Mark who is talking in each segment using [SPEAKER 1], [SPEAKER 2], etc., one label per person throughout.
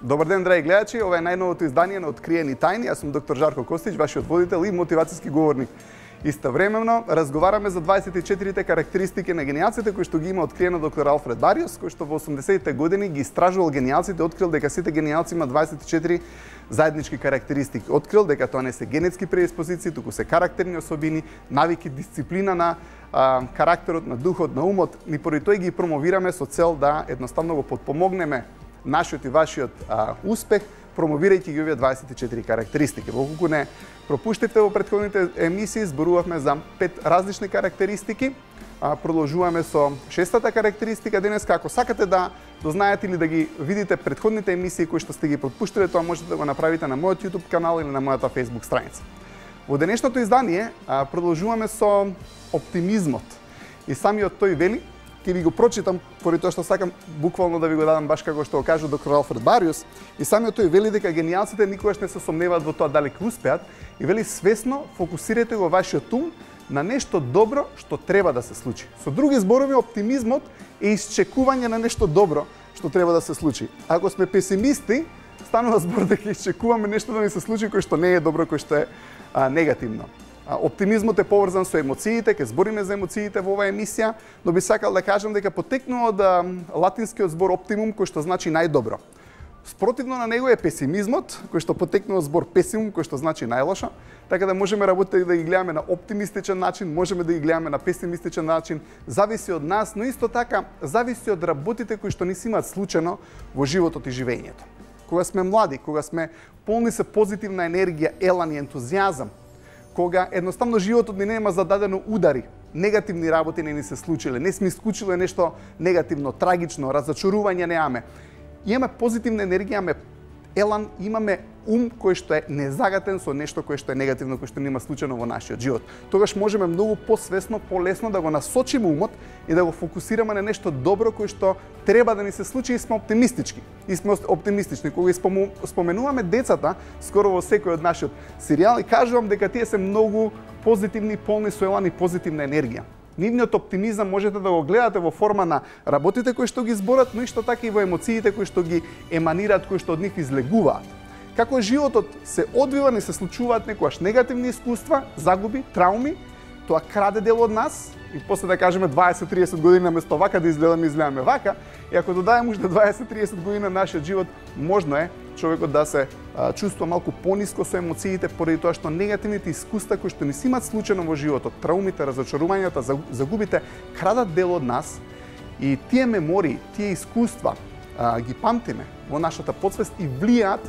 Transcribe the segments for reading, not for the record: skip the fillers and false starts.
[SPEAKER 1] Добар ден, драги гледачи, ова е најновото издание на Откриени тајни. Јас сум доктор Жарко Костич, вашиот водител и мотивацијски говорник. Истовремено разговараме за 24-те карактеристики на генијалците кои што ги има откриено доктор Алфред Бариус, кој што во 80-те години ги истражувал генијалците, открил дека сите генијалци има 24 заеднички карактеристики. Открил дека тоа не се генетски предиспозиции, туку се карактерни особини, навики, дисциплина на карактерот, на духот, на умот. Ни поради тој ги промовираме со цел да едноставно го потпомогнеме нашиот и вашиот успех, промовирајќи ги овие 24 карактеристики. Доколку не пропуштивте во претходните емисии, зборувавме за 5 различни карактеристики. Продолжуваме со 6-та карактеристика денес. Ако сакате да дознаете или да ги видите претходните емисии кои што сте ги пропуштиле, тоа можете да го направите на мојот YouTube канал или на мојата Facebook страница. Во денешното издание продолжуваме со оптимизмот. И самиот тој вели, ќе ви го прочитам, поради тоа што сакам буквално да ви го дадам баш како што го кажа доктор Алфред Бариус, и самиот тој вели дека генијалците никогаш не се сомневаат во тоа дали ќе успеат, и вели свесно фокусирате го вашиот ум на нешто добро што треба да се случи. Со други зборови, оптимизмот е исчекување на нешто добро што треба да се случи. Ако сме песимисти, станува збор дека исчекуваме нешто да ни се случи кој што не е добро, кој што е негативно. Оптимизмот е поврзан со емоциите, ќе збориме за емоциите во оваа емисија, но би сакал да кажам дека потекнува од латинскиот збор оптимум, кој што значи најдобро. Спротивно на него е песимизмот, кој што потекнува од збор песимум, кој што значи најлошо, така да можеме работите да ги гледаме на оптимистичен начин, можеме да ги гледаме на песимистичен начин, зависи од нас, но исто така зависи од работите кои што ни се имаат случајно во животот и живењето. Кога сме млади, кога сме полни се позитивна енергија, елан и ентузијазам, кога едноставно животот ни нема зададено удари, негативни работи не ни се случиле, не сме исклучиле нешто негативно, трагично, разочарување немаме. Имаме позитивна енергија, имаме елан, имаме ум кој што е незагатен со нешто кое што е негативно, кој што нема случајно во нашиот живот. Тогаш можеме многу посвесно, полесно да го насочиме умот и да го фокусираме на нешто добро кое што треба да ни се случи, и сме оптимистички. И сме оптимистични. Кога споменуваме децата, скоро во секој од нашиот серијал, и кажувам дека тие се многу позитивни, полни со елан и позитивна енергија. Нивниот оптимизам можете да го гледате во форма на работите кои што ги зборат, но исто така и во емоциите кои што ги еманираат, кои што од нив излегуваат. Како животот се одвива, не се случуваат некогаш негативни искуства, загуби, трауми, тоа краде дел од нас, и после да кажеме 20-30 години наместо вака да изгледаме вака, и ако додадеме уште 20-30 години на нашиот живот, можно е човекот да се чувствува малку пониско со емоциите, поради тоа што негативните искуства кои што ни се имаат случајно во животот, траумите, разочарувањата, загубите, крадат дел од нас, и тие мемории, тие искуства ги памтиме во нашата потсвест и влијаат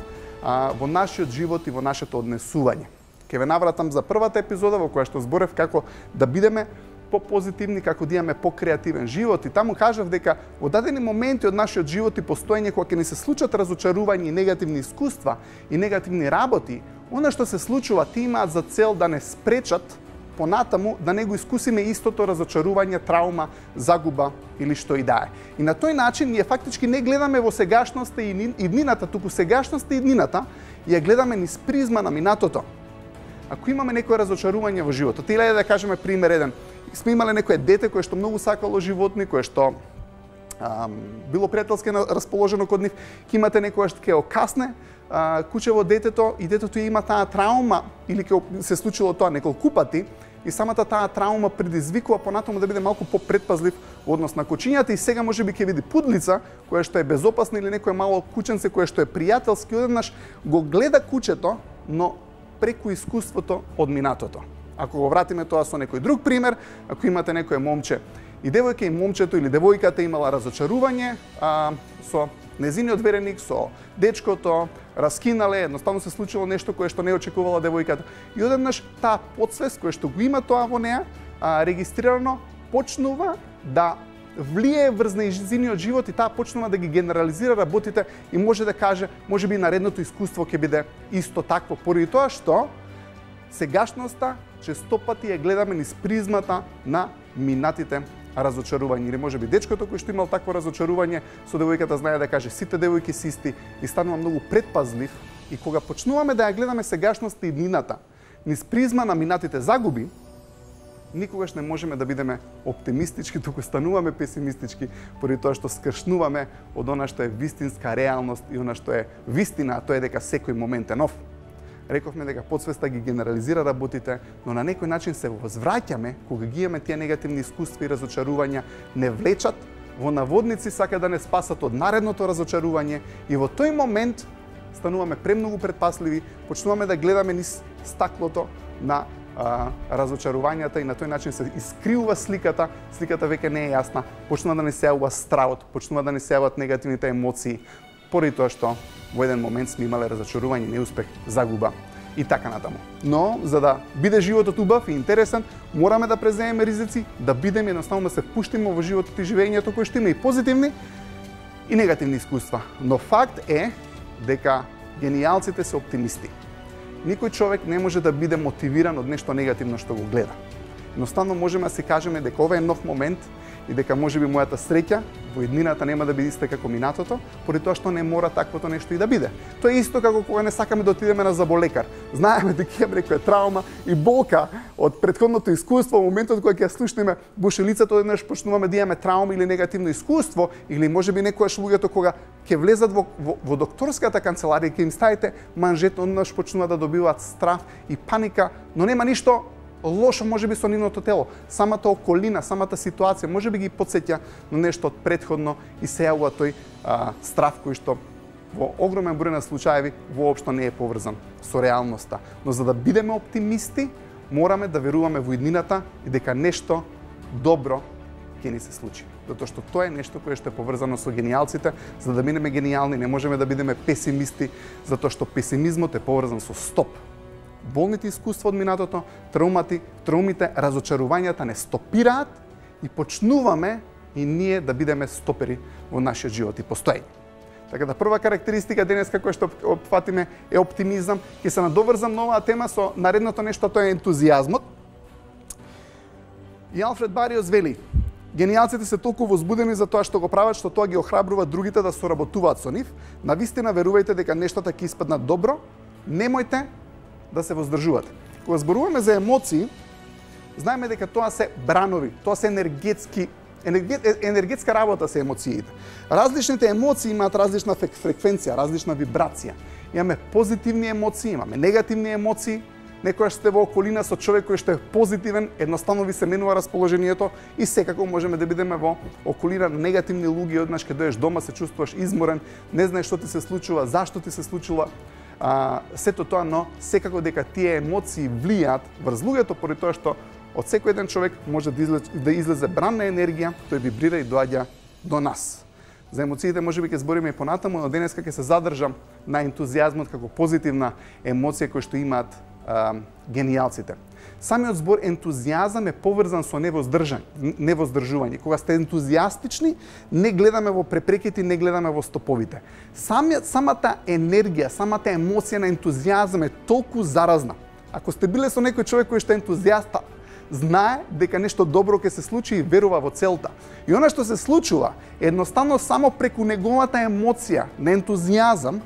[SPEAKER 1] во нашиот живот и во нашето однесување. Ке ве навратам за првата епизода во која што зборев како да бидеме по-позитивни, како да имаме по-креативен живот, и таму кажав дека во дадени моменти од нашиот живот и постоење кога ќе ни се случат разочарувања и негативни искуства и негативни работи, она што се случува тие имаат за цел да не спречат понатаму да не го искусиме истото разочарување, траума, загуба или што и да е. И на тој начин ние фактички не гледаме во сегашноста и иднината, туку сегашноста и иднината ја гледаме низ призма на минатото. Ако имаме некое разочарување во животот, или да кажеме пример еден, сме имале некое дете кое што многу сакало животни, кое што било пријателски расположено код нив, ќе имате некојаш ќе окасне кучево детето и детето има таа травма, или ќе се случило тоа неколку пати, и самата таа травма предизвикува понатаму да биде малку попредпазлив во однос на кучињата, и сега можеби ќе види пудлица која што е безопасна или некое мало кученце кое што е пријателски, одеднаш го гледа кучето, но преку искуството од минатото. Ако го вратиме тоа со некој друг пример, ако имате некое момче и девојка, и момчето или девојката имала разочарување со незиниот вереник, со дечкото, раскинале, едноставно се случило нешто кое што не очекувала девојката. И одеднаш таа потсвест која што го има тоа во неа, регистрирано, почнува да влие врз нејзиниот живот, и таа почнува да ги генерализира работите и може да каже, можеби наредното искуство ќе биде исто такво, поради тоа што сегашноста често пати ја гледаме низ призмата на минатите разочарување. Или можеби дечкото кој што имал такво разочарување со девојката знае да каже сите девојки се исти и станува многу предпазлив, и кога почнуваме да ја гледаме сегашноста и иднината низ призма на минатите загуби, никогаш не можеме да бидеме оптимистички, туку стануваме песимистички, поради тоа што скршнуваме од она што е вистинска реалност и она што е вистина, а тоа е дека секој момент е нов. Рековме дека подсвеста ги генерализира работите, но на некој начин се возвраќаме кога ги имаме тие негативни искуства и разочарувања, не влечат, во наводници сака да не спасат од наредното разочарување и во тој момент стануваме премногу предпасливи, почнуваме да гледаме низ стаклото на разочарувањата и на тој начин се искривува сликата веќе не е јасна, почнува да не се јавува стравот, почнува да не се јават негативните емоции, поради тоа што во еден момент сме имале разочарување, неуспех, загуба и така натаму. Но, за да биде животот убав и интересен, мораме да преземеме ризици, да бидеме едноставно да се впуштиме во животот и живењето кој што има и позитивни и негативни искуства. Но факт е дека генијалците се оптимисти. Никој човек не може да биде мотивиран од нешто негативно што го гледа. Едноставно можеме да се кажеме дека ова е нов момент и дека можеби мојата среќа во иднината нема да биде иста како минатото, поради тоа што не мора таквото нешто и да биде. Тоа е исто како кога не сакаме да отидеме на заболекар. Знаеме дека имаме некоја травма и болка од претходното искуство, во моментот кога ќе ја слушнеме бушелицата, одеднаш почнуваме да имаме травма или негативно искуство, или можеби некојаш луѓето кога ќе влезат во докторската канцеларија ќе им ставите манжет, однаш почнува да добиваат страв и паника, но нема ништо лошо можеби со нивното тело. Самата околина, самата ситуација можеби ги потсеќа на нешто од претходно и се јавува тој страв кој што во огромен број на случаеви воопшто не е поврзан со реалноста. Но за да бидеме оптимисти, мораме да веруваме во иднината и дека нешто добро ќе ни се случи. Затоа што тоа е нешто кое што е поврзано со генијалците. За да бидеме генијални не можеме да бидеме песимисти, затоа што песимизмот е поврзан со стоп. Болните искуства од минатото, траумите, разочарувањата не стопираат и почнуваме и ние да бидеме стопери во нашиот живот и постоење. Така да прва карактеристика денеска која што опфатиме е оптимизам. Ќе се надоврзам на оваа тема со наредното нешто, тоа е ентузијазмот. И Алфред Бариос вели: генијалците се толку возбудени за тоа што го прават, што тоа ги охрабрува другите да соработуваат со нив. Навистина верувајте дека нештата ќе испаднат добро, немојте да се воздржувате. Кога зборуваме за емоции, знаеме дека тоа се бранови, тоа се енергетска работа се емоциите. Различните емоции имаат различна фреквенција, различна вибрација. Имаме позитивни емоции, имаме негативни емоции. Некојаш сте во околина со човек кој што е позитивен, едноставно ви се менува расположението и секако можеме да бидеме во околина на негативни луѓе, однаш кога доеш дома се чувствуваш изморен, не знаеш што ти се случува, зашто ти се случува. Сето тоа, но секако дека тие емоции влијаат врз луѓето, поради тоа што од секој еден човек може да излезе бранна енергија, тој вибрира и доаѓа до нас. За емоциите можеби ќе збориме и понатаму, но денеска ќе се задржам на ентузијазмот како позитивна емоција која што имаат генијалците. Самиот збор ентузијазам е поврзан со невоздржување. Кога сте ентузијастични, не гледаме во препреките, не гледаме во стоповите. Самата енергија, самата емоција на ентузијазам е толку заразна. Ако сте биле со некој човек кој што е ентузијаста, знае дека нешто добро ќе се случи и верува во целта. И она што се случува, едноставно само преку неговата емоција на ентузијазам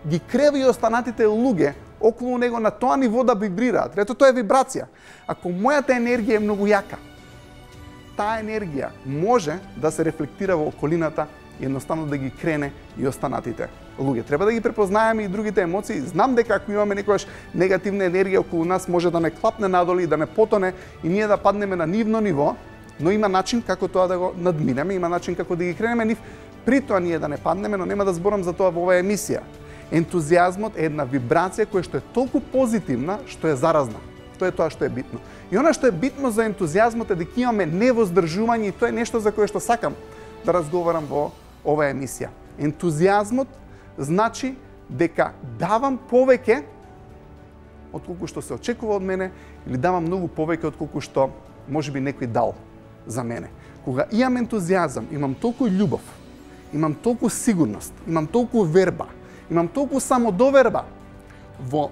[SPEAKER 1] ги креви и останатите луѓе околу него на тоа ниво да вибрираат. Ето тоа е вибрација. Ако мојата енергија е многу јака, таа енергија може да се рефлектира во околината и едноставно да ги крене и останатите луѓе. Треба да ги препознаеме и другите емоции. Знам дека ако имаме некојаш негативна енергија околу нас, може да не клапне надолу и да не потоне и ние да паднеме на нивно ниво, но има начин како тоа да го надминеме, има начин како да ги кренеме нив, при тоа ние да не паднеме, но нема да зборам за тоа во оваа емисија. Ентузијазмот е една вибрација која што е толку позитивна, што е заразна. Тоа е тоа што е битно. И она што е битно за ентузијазмот е дека имаме невоздржување и тоа е нешто за кое што сакам да разговарам во оваа емисија. Ентузијазмот значи дека давам повеќе отколку што се очекува од мене или давам многу повеќе отколку што можеби некој дал за мене. Кога имам ентузијазам, имам толку љубов, имам толку сигурност, имам толку верба, имам толку самодоверба во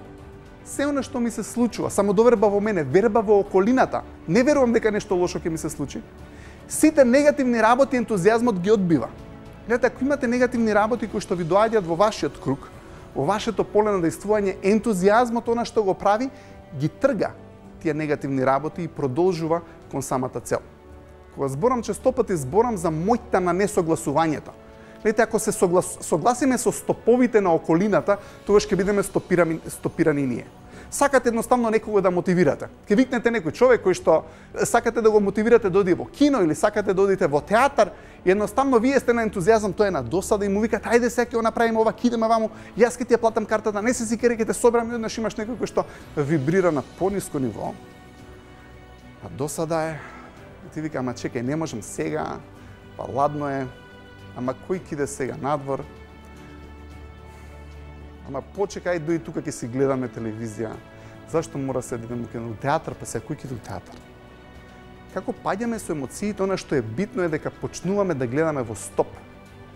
[SPEAKER 1] се она што ми се случува, самодоверба во мене, верба во околината, не верувам дека нешто лошо ќе ми се случи. Сите негативни работи ентузијазмот ги одбива. Гледате, ако имате негативни работи кои што ви доаѓаат во вашиот круг, во вашето поле на действување, ентузијазмот, она што го прави, ги трга тие негативни работи и продолжува кон самата цел. Кога зборам честопати, зборам за моќта на несогласувањето. Видите, ако се согласиме со стоповите на околината, тогаш ќе бидеме стопирани ние. Сакате едноставно некого да мотивирате. Ќе викнете некој човек кој што сакате да го мотивирате да оди во кино или сакате да одите во театар, и едноставно вие сте на ентузијазам, тој е на досада и му викате ајде сега ќе го направиме ова, ќе идеме ваму, јас ќе ти ја платам картата, не се сикери, ќе те собрам и однаш имаш некој кој што вибрира на пониско ниво. А досада е, ти вика, ама чекај, не можам сега, па ладно е, ама кој киде сега надвор? Ама почекај, дојди тука ќе си гледаме телевизија. Зашто мора се да идеме во театар, па сега кој ќе иде во театар? Како паѓаме со емоциите, она што е битно е дека почнуваме да гледаме во стоп.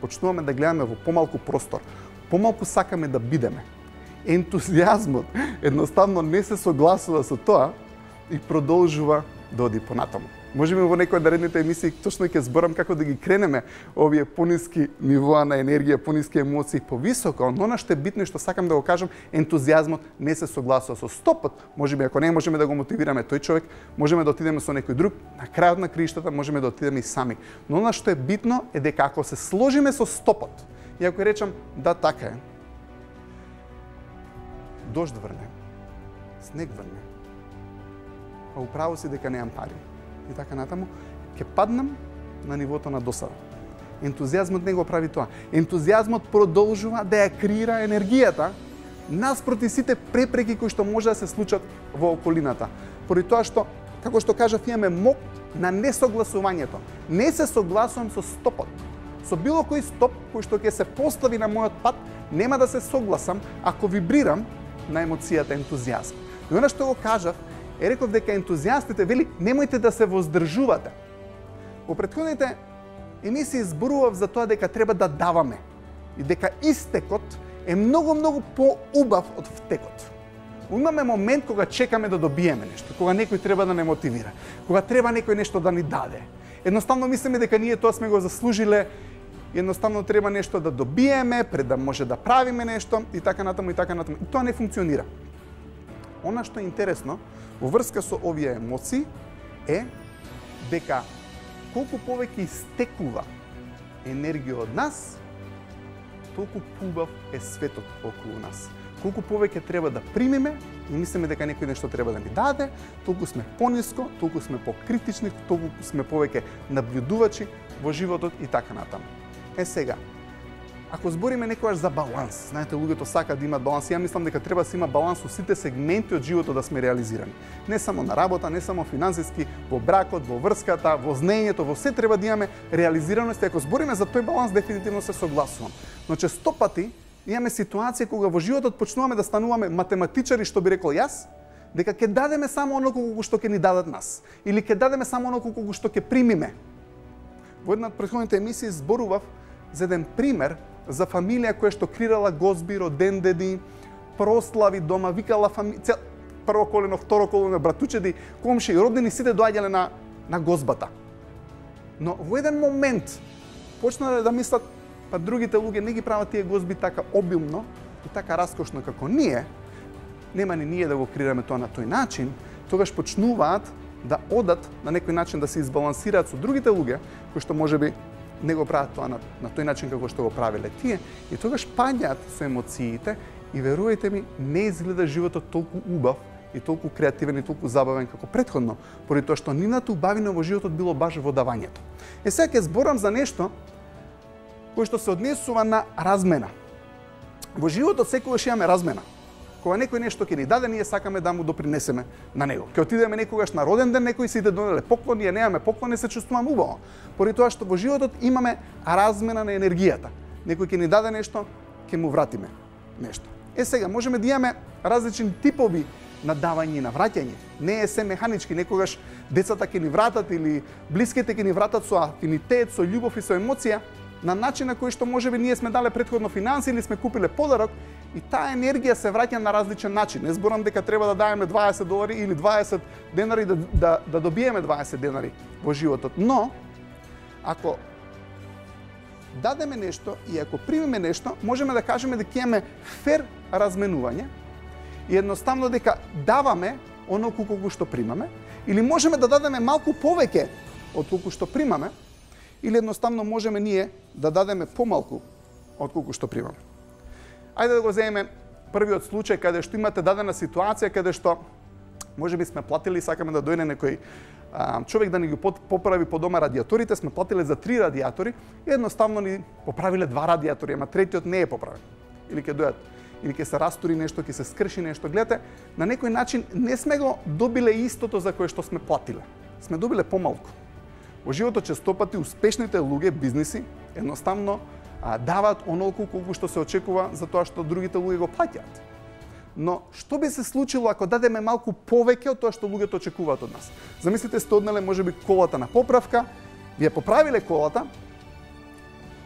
[SPEAKER 1] Почнуваме да гледаме во помалку простор. Помалку сакаме да бидеме. Ентузијазмот едноставно не се согласува со тоа и продолжува да оди понатаму. Можеме во некој од наредните емисии точно ќе зборам како да ги кренеме овие пониски нивоа на енергија, пониски емоции повисоко, но она што е битно и што сакам да го кажам, ентузијазмот не се согласува со стопот. Можеби ако не можеме да го мотивираме тој човек, можеме да отидеме со некој друг, на крајот на криштата можеме да отидеме и сами. Но она што е битно е дека ако се сложиме со стопот, и ако речам да така е, дожд врне, снег врне, а управо си дека немам пари, и така натаму, ќе паднам на нивото на досада. Ентузијазмот не го прави тоа. Ентузијазмот продолжува да ја креира енергијата наспроти сите препреки кои што може да се случат во околината. Поради тоа што, како што кажав, имаме мок на несогласувањето. Не се согласувам со стопот. Со било кој стоп кој што ќе се постави на мојот пат, нема да се согласам ако вибрирам на емоцијата ентузијазм. И она што го кажав, реков дека ентузијастите вели немојте да се воздржувате. Во претходните емисии зборував за тоа дека треба да даваме и дека истекот е многу поубав од втекот. Имаме момент кога чекаме да добиеме нешто, кога некој треба да не мотивира, кога треба некој нешто да ни даде. Едноставно мислиме дека ние тоа сме го заслужиле, едноставно треба нешто да добиеме пред да може да правиме нешто и така натаму и така натаму. И тоа не функционира. Она што е интересно во врска со овие емоции е дека колку повеќе истекува енергија од нас, толку поубав е светот околу нас. Колку повеќе треба да примиме и мислиме дека некој нешто треба да ни даде, толку сме пониско, толку сме покритични, толку сме повеќе наблюдувачи во животот и така натаму. Е сега, ако збориме некогаш за баланс, знаете, луѓето сакаат да имаат баланс, ја мислам дека треба да се има баланс во сите сегменти од животот да сме реализирани. Не само на работа, не само финансиски, во бракот, во врската, во знаењето, во се треба да имаме реализираност. Ако збориме за тој баланс, дефинитивно се согласувам. Но често пати имаме ситуација кога во животот почнуваме да стануваме математичари, што би рекол јас, дека ќе дадеме само оноко што ќе ни дадат нас, или ќе дадеме само оноко што ќе примиме. Во една од претходните емисии зборував за еден пример за фамилија која што крирала гозби, роден деди, прослави дома, викала прво колено, второ колено, братучеди, комши, роднини, сите доаѓале на гозбата. Но во еден момент почнале да мислат, па другите луѓе не ги прават тие гозби така обилно и така раскошно како ние, нема ни ние да го крираме тоа на тој начин, тогаш почнуваат да одат на некој начин да се избалансираат со другите луѓе, кои што можеби не го прават тоа на тој начин како што го правеле тие, и тогаш паѓаат со емоциите и верувајте ми, не изгледа животот толку убав и толку креативен и толку забавен како претходно, поради тоа што нивната убавина во животот било баш во давањето. Е сега ќе зборам за нешто кој што се однесува на размена. Во животот секогаш имаме размена. Кога некој нешто ќе ни даде, ние сакаме да му допринесеме на него. Ќе отидеме некогаш на роден ден, некој си иде донеле поклон, ние немаме поклон, не се чувствуваме убаво. Поради тоа што во животот имаме размена на енергијата. Некој ќе ни даде нешто, ќе му вратиме нешто. Е сега можеме да имаме различни типови на давање и на враќање. Не е се механички, некогаш децата ќе ни вратат или блиските ќе ни вратат со афинитет, со љубов и со емоција, на начин на кој што можеби ние сме дале претходно финанси или сме купиле подарок, и таа енергија се враќа на различен начин. Не зборам дека треба да даваме $20 или 20 денари да добиеме 20 денари во животот. Но, ако дадеме нешто и ако примеме нешто, можеме да кажеме дека имаме фер разменување и едноставно дека даваме оноку колку што примаме, Или можеме да дадеме малку повеќе отколку што примаме, или едноставно можеме ние да дадеме помалку отколку што примаме. Ајде да го земеме првиот случај каде што имате дадена ситуација каде што можеби сме платили, сакаме да дојде некој човек да ни ги поправи по дома радиаторите, сме платиле за 3 радиатори и едноставно ни поправиле 2 радиатори, ама третиот не е поправен. Или ќе дојат, или ќе се растури нешто, ќе се скрши нешто. Гледате, на некој начин не сме го добиле истото за кое што сме платиле. Сме добиле помалку. Во животот честопати успешните луѓе, бизниси, едноставно даваат онолку колку што се очекува за тоа што другите луѓе го плаќаат. Но што би се случило ако дадеме малку повеќе од тоа што луѓето очекуваат од нас? Замислите сте однеле можеби колата на поправка, вие поправиле колата,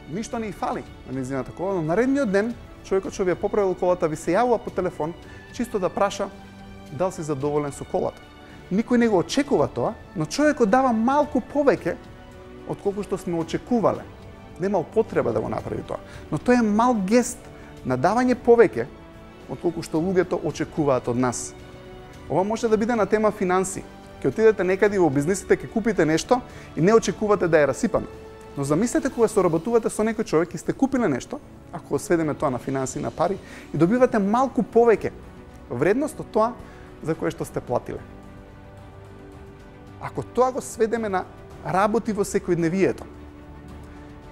[SPEAKER 1] ништо не и фали на нејзината кола, но наредниот ден човекот што ви е поправил колата ви се јавува по телефон чисто да праша дали си задоволен со колата. Никој не го очекува тоа, но човекот дава малку повеќе од колку што сме очекувале. Немал потреба да го направи тоа, но тоа е мал гест на давање повеќе отколку што луѓето очекуваат од нас. Ова може да биде на тема финанси. Ќе отидете некаде во бизнисите, ќе купите нешто и не очекувате да е расипано. Но замислете кога соработувате со некој човек и сте купиле нешто, ако сведеме тоа на финанси, на пари, и добивате малку повеќе вредност од тоа за кое што сте платиле. Ако тоа го сведеме на работи во секојдневието.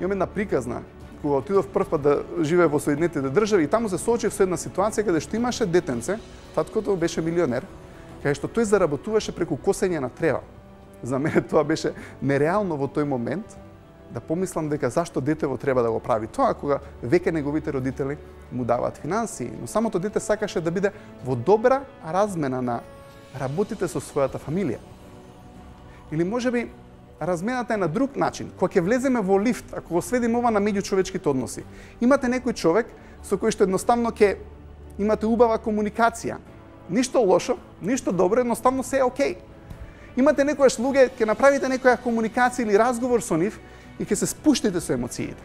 [SPEAKER 1] Имам една приказна кога отидов прв пат да живее во Соединетите држави и таму се соочив со една ситуација каде што имаше детенце, таткото беше милионер, каде што тој заработуваше преку косење на трева. За мене тоа беше нереално во тој момент да помислам дека зашто детево треба да го прави тоа кога веќе неговите родители му даваат финансии, но самото дете сакаше да биде во добра размена на работите со својата фамилија. Или можеби размената е на друг начин. Кога ќе влеземе во лифт, ако го сведиме ова на меѓучовечките односи, имате некој човек со кој што едноставно ќе имате убава комуникација. Ништо лошо, ништо добро, едноставно се е окей. Имате некојаш луѓе, ќе направите некоја комуникација или разговор со нив и ќе се спуштите со емоциите.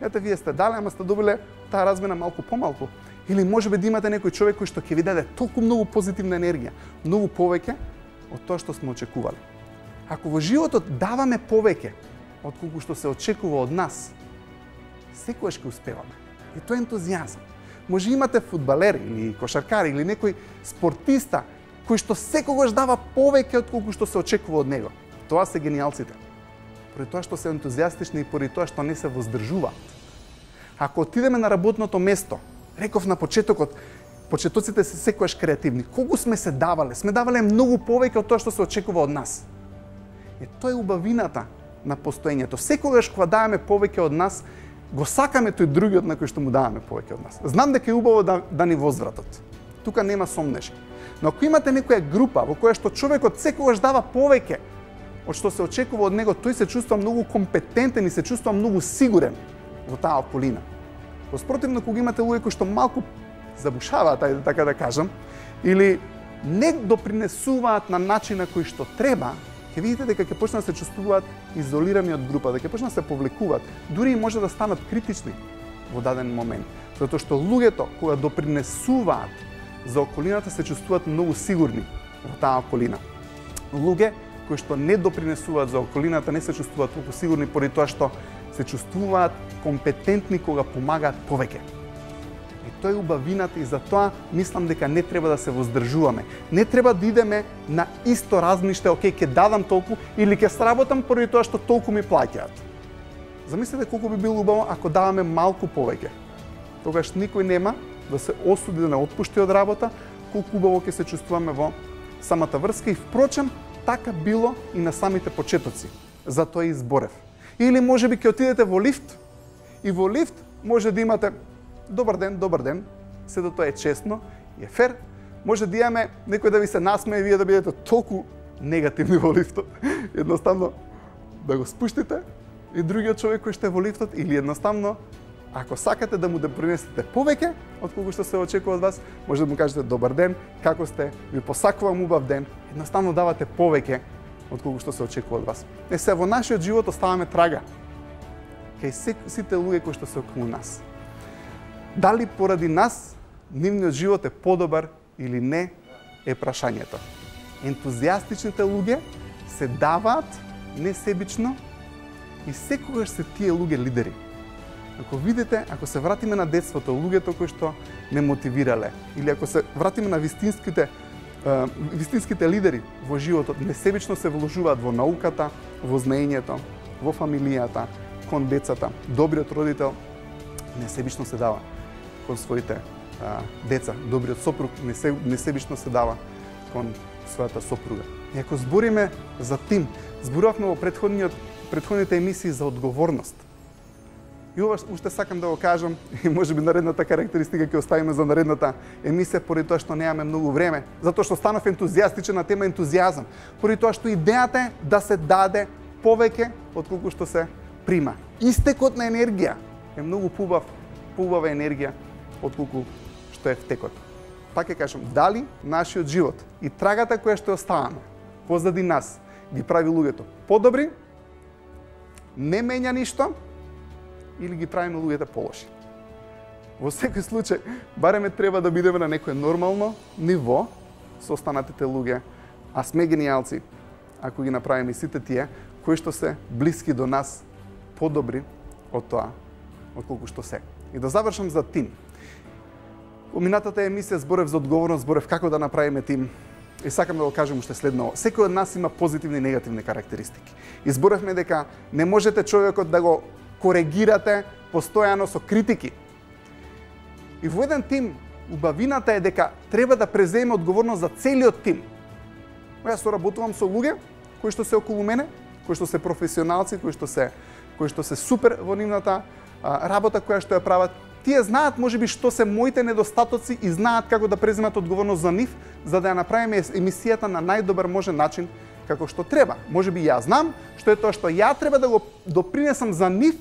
[SPEAKER 1] Ете, вие сте дале, ама сте добиле таа размена малку помалку. Или можеби да имате некој човек кој што ќе ви даде толку многу позитивна енергија, многу повеќе од тоа што сме очекувале. Ако во животот даваме повеќе од колку што се очекува од нас, секогаш ќе успеваме. И тоа е ентузијазам. Може имате фудбалер или кошаркар или некој спортиста кој што секогаш дава повеќе од колку што се очекува од него. Тоа се гениалците. Поради тоа што се ентузијастични и поради тоа што не се воздржуваат. Ако отидеме на работното место, реков на почетокот, почетоците се секогаш креативни. Колку сме се давале? Сме давале многу повеќе од тоа што се очекува од нас. Тоа е убавината на постоењето. Секогаш кога даваме повеќе од нас, го сакаме тој другиот на кој што му даваме повеќе од нас. Знам дека е убаво да ни возвратат. Тука нема сомнеш. Но ако имате некоја група во која што човекот секогаш дава повеќе од што се очекува од него, тој се чувствува многу компетентен и се чувствува многу сигурен во таа околина. Спротивно, кога имате луѓе кои што малку забушаваат, ајде така да кажам, или не допринесуваат на начинот кој што треба, ќе видите дека ќе почнат да се чувствуваат изолирани од група, дека ќе почнат да се повлекуваат, дури и може да станат критични во даден момент. Затоа што луѓето кога допринесуваат за околината се чувствуваат многу сигурни во таа околина. Луѓе кои што не допринесуваат за околината не се чувствуваат толку сигурни поради тоа што се чувствуваат компетентни кога помагаат повеќе. И тоа е убавината и затоа мислам дека не треба да се воздржуваме. Не треба да идеме на исто размиште, окей, ќе дадам толку или ќе сработам поради тоа што толку ми плаќаат. Замислете колку би било убаво ако даваме малку повеќе. Тогаш никој нема да се осуди да не отпушти од работа, колку убаво ќе се чувствуваме во самата врска и впрочем така било и на самите почетоци. Затоа и изборев. Или можеби ќе отидете во лифт и во лифт може да имате добар ден, сето тоа е честно и е фер. Може да имаме некој да ви се насмее и вие да бидете толку негативни во лифтот. Едноставно да го спуштите и другиот човек кој што е во лифтот или едноставно ако сакате да му допринесете повеќе од колку што се очекува од вас, може да му кажете добар ден, како сте, ви посакувам убав ден, едноставно давате повеќе од колку што се очекува од вас. Се во нашиот живот оставаме трага кај сите луѓе кои што се околу нас. Дали поради нас нивниот живот е подобар или не е прашањето. ентузијастичните луѓе се даваат несебично и секогаш се тие луѓе лидери. Ако видите, ако се вратиме на детството, луѓето кои што не мотивирале, или ако се вратиме на вистинските лидери во животот, несебично се вложуваат во науката, во знаењето, во фамилијата, кон децата. Добриот родител несебично се дава кон своите деца. Добриот сопруг несебично се дава кон својата сопруга. И ако збориме за тим, зборувавме во претходните емисии за одговорност. И ова уште сакам да го кажам, и можеби наредната карактеристика ќе оставиме за наредната емисија, поради тоа што немаме многу време, затоа што станав ентузијастичен на тема ентузијазам, поради тоа што идејата е да се даде повеќе отколку што се прима. Истекот на енергија е многу поубава енергија отколку што е втекот. Пак ќе кажам, дали нашиот живот и трагата која што оставаме позади нас ги прави луѓето подобри, не менја ништо, или ги правиме луѓето полоши. Во секој случај, бареме треба да бидеме на некое нормално ниво со останатите луѓе, а сме гениалци ако ги направиме сите тие кои што се блиски до нас подобри од тоа отколку што се. И да завршам за тим. Во минатата емисија зборев за одговорност, зборев како да направиме тим. И сакам да го кажем уште следно. Секој од нас има позитивни и негативни карактеристики. И зборевме дека не можете човекот да го коригирате постојано со критики. И во еден тим, убавината е дека треба да преземе одговорност за целиот тим. Јас соработувам со луѓе кои што се околу мене, кои што се професионалци, кои што се супер во нивната работа која што ја прават. Тие знаат можеби што се моите недостатоци и знаат како да преземат одговорност за нив, за да ја направиме емисијата на најдобар можен начин како што треба. Можеби ја знам што е тоа што ја треба да го допринесам за нив,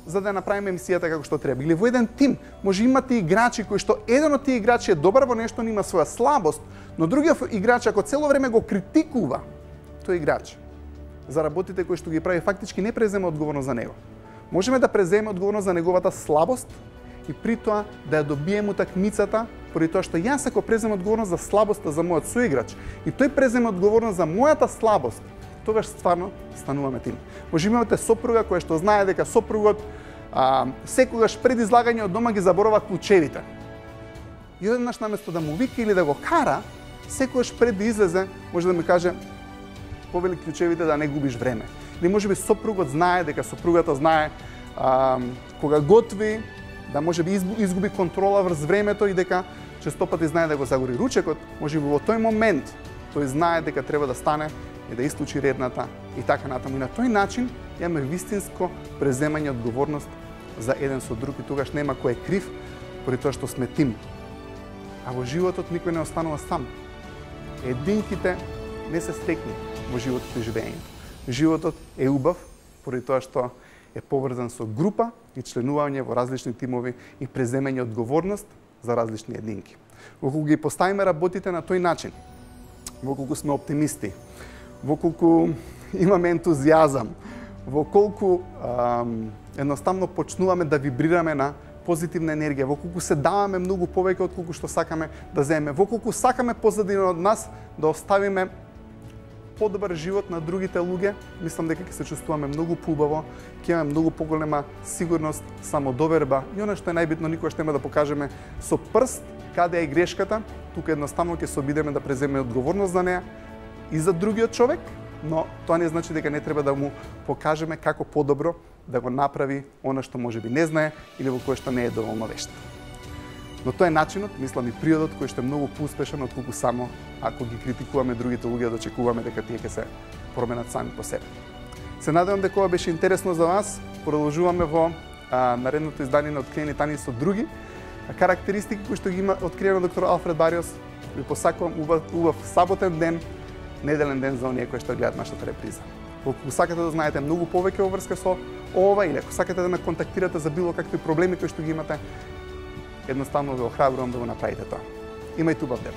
[SPEAKER 1] за да ја направиме емисијата како што треба. Или во еден тим може имате играчи кои што еден од тие играчи е добар во нешто, има своја слабост, но другиот играч ако цело време го критикува тој играч за работите кои што ги прави, фактички не презема одговорност за него. Можеме да преземе одговорност за неговата слабост и при тоа да ја добиеме утакмицата, поради тоа што јас ако преземам одговорност за слабоста за мојот соиграч и тој преземе одговорност за мојата слабост, тогаш стварно стануваме тим. Може имате сопруга која што знае дека сопругот секогаш пред излагање од дома ги заборава клучевите. И одеднаш наместо да му вика или да го кара, секогаш пред да излезе може да ми каже повели клучевите да не губиш време. Или можеби сопругот знае дека сопругата знае кога готви, да може би изгуби контрола врз времето и дека често пати знае да го загори ручекот, може би во тој момент тој знае дека треба да стане и да исклучи редната и така натаму. И на тој начин имаме вистинско преземање одговорност за еден со друг и тогаш нема кој е крив, поради тоа што сме тим. А во животот никој не останува сам. Единките не се стекни во животот и живењето. Животот е убав поради тоа што е поврзан со група и членување во различни тимови и преземање одговорност за различни единки. Воколку ги поставиме работите на тој начин, воколку сме оптимисти, воколку имаме ентузијазам, воколку едноставно почнуваме да вибрираме на позитивна енергија, воколку се даваме многу повеќе отколку што сакаме да земеме, воколку сакаме позадина од нас да оставиме подобар живот на другите луѓе, мислам дека ќе се чувствуваме многу поубаво, ќе имаме многу поголема сигурност, самодоверба и она што е најбитно, никогаш нема да покажеме со прст каде е грешката, тука едноставно ќе се обидеме да преземеме одговорност за неа и за другиот човек, но тоа не значи дека не треба да му покажеме како подобро да го направи она што можеби не знае или во кое што не е доволно вешт. Но тоа е начинот, мислам и приодот кој што е многу поуспешен отколку само ако ги критикуваме другите луѓе да очекуваме дека тие ќе се променат сами по себе. Се надевам дека ова беше интересно за вас. Продолжуваме во наредното издание на Откриени тајни со други карактеристики кои што ги има откриено доктор Алфред Бариос. Ви посакувам убав саботен ден, неделен ден за оние кои што гледаат нашата реприза. Ако сакате да знаете многу повеќе во врска со ова или ако сакате да ме контактирате за било какви проблеми кои што ги имате, едноставно ве охрабрувам да го направите тоа. Имајте убав ден.